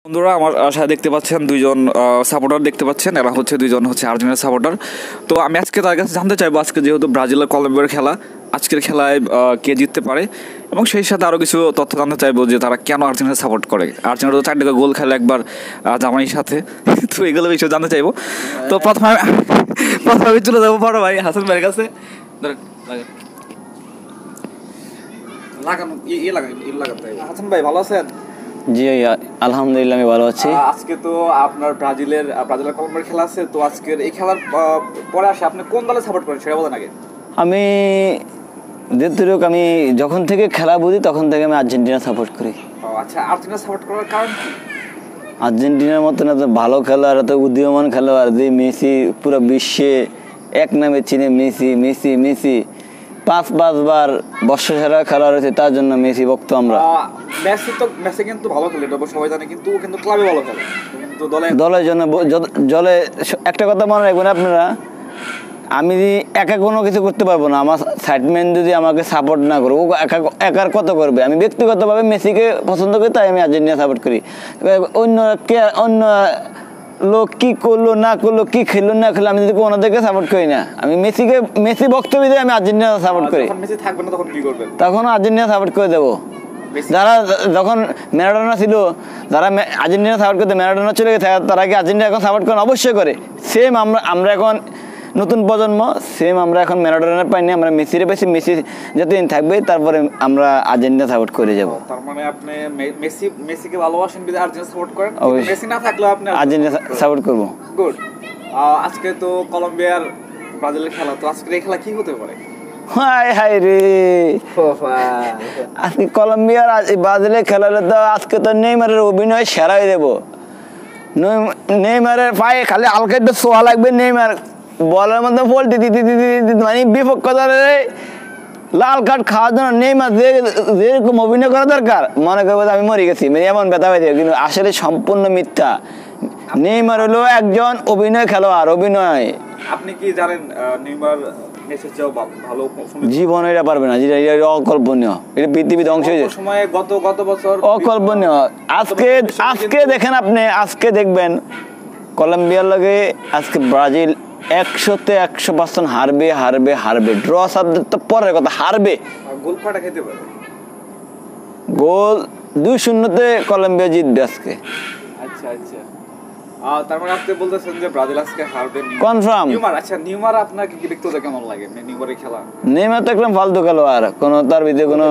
বন্ধুরা আমার সাথে দেখতে পাচ্ছেন দুইজন সাপোর্টার দেখতে পাচ্ছেন, এরা হচ্ছে দুইজন আর্জেন্টিনার সাপোর্টার। তো আমি আজকে তার কাছে জানতে চাইবো আজকে যেহেতু ব্রাজিল আর কলম্বিয়ার খেলা, আজকের খেলায় কে জিততে পারে এবং সেই সাথে আরও কিছু তথ্য জানতে চাইবো যে তারা কেন আর্জেন্টিনা সাপোর্ট করে। আর্জেন্টিনা তো 4টা গোল খেলে একবার জার্মানির সাথে, তো এগুলো বিষয়ে জানতে চাইবো। তো প্রথমে আমি চলে যাবো বড় ভাই হাসান ভাইয়ের কাছে। হাসান ভাই ভালো আছেন? জি আলহামদুলিল্লাহ আমি ভালো আছি। আজকে তো আপনার ব্রাজিলের কলম্বিয়ার খেলা আছে, তো আজকের এই খেলার পরে আসে আপনি কোন দলে সাপোর্ট করেন সেটা বলেন আগে। আমি আমি যখন থেকে খেলা বুঝি তখন থেকে আমি আর্জেন্টিনা সাপোর্ট করি। আচ্ছা, আর্জেন্টিনা সাপোর্ট করার কারণ কি? আর্জেন্টিনার মতন এত ভালো খেলোয়াড়, এত উদীয়মান খেলোয়াড়, যে মেসি পুরো বিশ্বে এক নামে চিনে। মেসি মেসি মেসি 5-5বার বর্ষসেরা খেলোয়াড় হয়েছে, তার জন্য মেসি ভক্ত আমরা। মেসি কিন্তু ভালো খেলে, এটা সবাই জানে, কিন্তু ক্লাবে ভালো খেলে, কিন্তু দলের জন্য জলে একটা কথা মনে রাখবেন আপনারা, আমি একা কোনো কিছু করতে পারবো না। আমার সাইডম্যান যদি আমাকে সাপোর্ট না করে, ও একার কত করবে। আমি ব্যক্তিগতভাবে মেসিকে পছন্দ করি, তাই আমি আর্জেন্টিনা সাপোর্ট করি। অন্য লোক কি করলো না করলো, কি খেললো না খেললো, আমি যদি ওনাদেরকে সাপোর্ট করি না। আমি মেসি বক্তব্য দিয়ে আমি আর্জেন্টিনা সাপোর্ট করি। তখন আর্জেন্টিনা সাপোর্ট করে দেবো। যারা যখন ম্যারাডোনা ছিল, যারা আর্জেন্টিনা সাপোর্ট করতে, ম্যারাডোনা চলে গেছে, তারা কি আর্জেন্টিনা এখন সাপোর্ট করেন? অবশ্যই করে। সেম আমরা এখন নতুন প্রজন্ম, সেম আমরা এখন ম্যারাডোনা পাইনি, আমরা মেসিরে পেয়েছি। মেসি যতদিন থাকবে তারপরে আমরা আর্জেন্টিনা সাপোর্ট করে যাব। তার মানে আপনি মেসিকে ভালোবাসেন বিধায় আর্জেন্টিনা সাপোর্ট করেন, মেসি না থাকলে আপনি আর্জেন্টিনা সাপোর্ট করব। গুড। আজকে তো কলম্বিয়ার ব্রাজিলের খেলা, তো আজকের এই খেলা কি হতে পারে? হাই রে, আজকে কলম্বিয়ার ব্রাজিলের খেলাটা তো আজকে তো নেইমারের অভিনয় সেরাই দেব। নেইমারের পায়ে খালি হালকা একটু ছোঁয়া লাগবে, নেইমার বলের মধ্যে পোল্টি দিতে মানে বিপক্ষতারে লাল কার্ড খাওয়ার জন্য নেইমার যেরকম অভিনয় করা দরকার, মনে করবো আমি মরে গেছি, এমন ব্যথা হয়ে যাবে, কিন্তু আসলে সম্পূর্ণ মিথ্যা। নেইমার হলো একজন অভিনয় খেলোয়াড়, অভিনয়। আপনি কি জানেন নেইমার জীবন এটা পারবে না, অকল্পনীয়। এটা পৃথিবী ধ্বংস হয়ে যায় গত বছর, অকল্পনীয়। আজকে দেখেন আপনি, আজকে দেখবেন কলম্বিয়ার লগে আজকে ব্রাজিল 100-তে 100% হারবে। ড্র সাবজেক্ট তো পরের কথা, হারবে। গোল কয়টা খেতে পারে? গোল 2-0-তে কলম্বিয়া জিতবে আজকে। আচ্ছা, তার মানে আপনি বলতেছেন যে ব্রাজিল আজকে হারবে কনফার্ম। নেইমার আপনাকে কি ব্যক্তিগত কেমন লাগে নেইমারের খেলা? নেইমার তো একদম ফালতু খেলোয়াড়, তার ভিতরে কোনো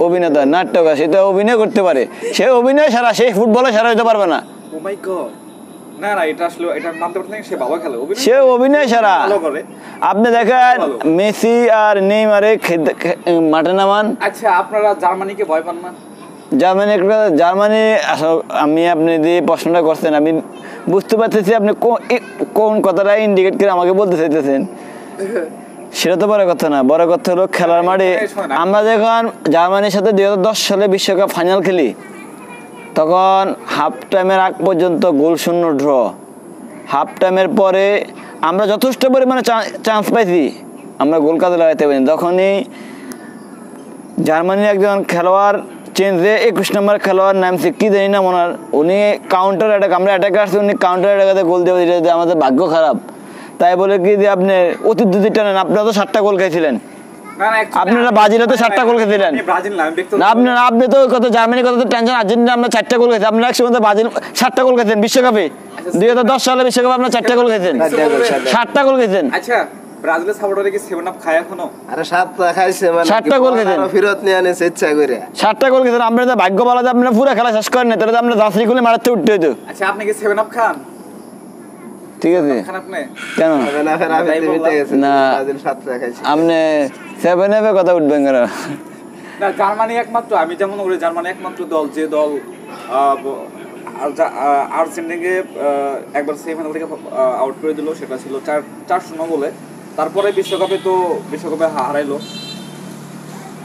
অভিনেতা নাট্যকার, সে তো অভিনয় করতে পারে, সে অভিনয় ছাড়া সে ফুটবলে ছাড়া হতে পারবে না। ও মাই গড, না এটা আসলে এটা মানতে পারছেন, সে ভালো খেলে, সে অভিনয় ছাড়া ভালো করে। আপনি দেখেন মেসি আর নেইমারে মাঠে নামান। আচ্ছা, আপনারা জার্মানিকে ভয় পান না? জার্মানি আমি আপনি যে প্রশ্নটা করছেন, আমি বুঝতে পারতেছি আপনি কোন কথাটা ইন্ডিকেট করে আমাকে বলতে চাইতেছেন। সেটা তো বড় কথা না, বড় কথা হলো খেলার মাঠে। আমরা যখন জার্মানির সাথে 2010 সালে বিশ্বকাপ ফাইনাল খেলি, তখন হাফ টাইমের আগ পর্যন্ত গোল শূন্য ড্র। হাফ টাইমের পরে আমরা যথেষ্ট পরিমাণে চান্স পাইছি, আমরা গোল কাজে লাগাইতে পারি। তখনই জার্মানির একজন খেলোয়াড় চেঞ্জ হয়ে 21 নম্বর খেলোয়াড় নামছে, কি জানি না ওনার, উনি কাউন্টার অ্যাটাক, আমরা অ্যাটাকে আসছি, উনি কাউন্টার অ্যাটাকে গোল দেবে। আমাদের ভাগ্য খারাপ, তাই বলে কি যে আপনি অতি দুটি টানেন। আপনারা তো 7টা গোল খাইছিলেন, আপনারা ব্রাজিলে তো 7টা গোল খেয়েছিলেন। আপনি তো কত জার্মানি কত টেনশন, আর্জেন্টিনা আমরা 4টা গোল খেয়েছি। আপনারা একসময় ব্রাজিল 7টা গোল খেয়েছেন বিশ্বকাপে, 2010 সালে বিশ্বকাপে আপনারা 4টা গোল খেয়েছেন, 7টা গোল খেয়েছেন। আচ্ছা, ব্রাজিলের সাপোর্টাররা কি 7 আপ খায় এখনো? আরে 7টা খাইছে, মানে 7টা গোল খেয়েছেন, ফেরত নিয়ে আনেছে ইচ্ছা করে। 7টা গোল খেয়েছেন। আমরা তো ভাগ্য ভালো যে আপনারা পুরো খেলা শেষ করেন না, তাহলে আমরা জার্সি খুলে মারাতে উঠতে হইতো। আচ্ছা, আপনি কি 7 আপ খান? ঠিক আছে, কেন না আপনি 7 আপে কথা উঠবেন কেন? না, জার্মানি একমাত্র, আমি যেমন করি, জার্মানি একমাত্র দল যে দল আর্জেন্টিনাকে একবার সেমিফাইনাল থেকে আউট করে দিল, সেটা ছিল 4-0 গোলে। তারপরে বিশ্বকাপে হারাইলো।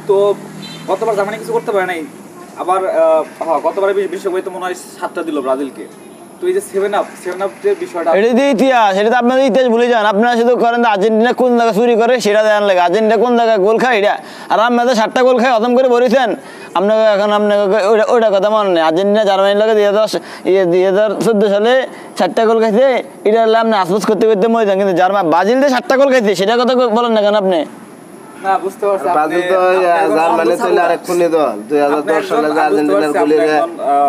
তো গতবার জার্মানি কিছু করতে পারে নাই, আবার গতবারে বিশ্বকাপে তো মনে হয় 7টা দিল ব্রাজিলকে। তো এই যে 7 আপ যে বিষয়টা এটা যে ইতিহাস, এটা তো আপনাদের ইতিহাস ভুলে যান। আপনারা শুধু করেন আর্জেন্টিনা কোন জায়গায় চুরি করে সেটা দেখান লাগে, আর্জেন্টিনা কোন জায়গায় গোল খায় এটা। আর আপনাদের 7টা গোল খায় খতম করে বলেছেন আপনাকে, এখন আপনাকে ওইটা কথা মনে নেই। আর্জেন্টিনা জার্মানির লাগে 2014 সালে 7টা গোল খাইছে, এটা হলে আপনি আফসোস করতে করতে মরে যান। কিন্তু ব্রাজিল যে 7টা গোল খাইছে সেটা কথা বলেন না কেন আপনি? না বুঝতে পারছি ব্রাজিল তো জার্মানি চলে আরেকক্ষণে দল 2010 সালে যে আর্জেন্টিনার গোলে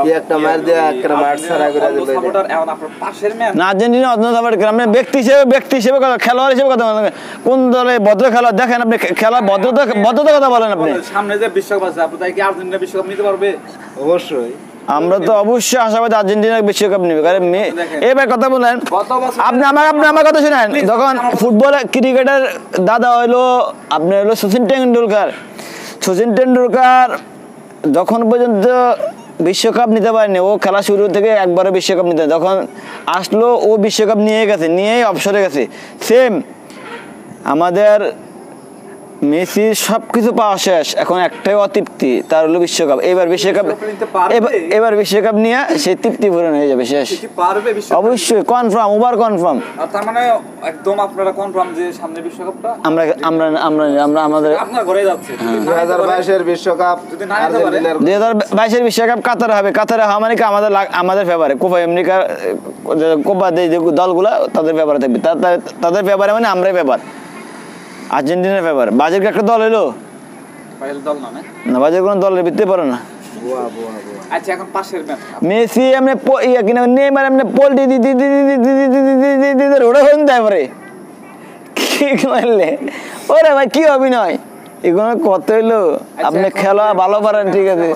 কি একটা মার দিয়ে একটা মার ছাড়া করে দিল। সাপোর্টার এখন আপনার পাশের ম্যান না, আর্জেন্টিনা অন্য সাপোর্ট করেন আপনি, ব্যক্তি হিসেবে কথা, খেলোয়াড় হিসেবে কথা বলেন। কোন দলে ভদ্র খেলোয়াড় দেখেন আপনি, খেলা ভদ্রতা কথা বলেন আপনি। সামনে যে বিশ্বকাপ আছে আপনি তাই কি আর্জেন্টিনা বিশ্বকাপ নিতে পারবে? অবশ্যই আমরা তো অবশ্যই আশাবাদী আর্জেন্টিনা বিশ্বকাপ নেবে। কারণ এবার কথা বলেন, আপনি আমার কথা শুনেন। যখন ফুটবল ক্রিকেটের দাদা হইলো আপনার হলো সচিন টেন্ডুলকার যখন পর্যন্ত বিশ্বকাপ নিতে পারেনি, ও খেলা শুরু থেকে একবারও বিশ্বকাপ নিতে, যখন আসলো ও বিশ্বকাপ নিয়েই অবসরে গেছে। সেম আমাদের মেসির সবকিছু পাওয়া শেষ, এখন একটাই অতৃপ্তি, তার হলো বিশ্বকাপ। এবার বিশ্বকাপ নিয়ে সে তৃপ্তি পূরণ হয়ে যাবে, শেষ। অবশ্যই কনফার্ম, ওভার কনফার্ম। তার মানে একদম আপনারা কনফার্ম যে সামনে বিশ্বকাপটা আমরা আমাদের আপনার ঘরে যাচ্ছে। 2022 এর বিশ্বকাপ আর্জেন্টিনার 2022 এর বিশ্বকাপ কাতারে হবে। কাতারে হওয়া মানে কি আমাদের ফেভারে, কোপা আমেরিকা, কোপা যে দলগুলা তাদের ফেভারে থাকবে, তাদের ফেভারে মানে আমরাই ফেভার, আর্জেন্টিনার ফেভার। বাজের একটা দল এলো না, বাজের কোনো দলের ভিত্তি পড়ে না। আচ্ছা এখন পাশের ম্যান মেসি এমনি কিনা নেইমার এমনি পোল্টি ওটা হন দেয় পরে কি করলে ওরে ভাই কি অভিনয়, এগুলো কত হইলো। আপনি খেলা ভালো পারেন, ঠিক আছে।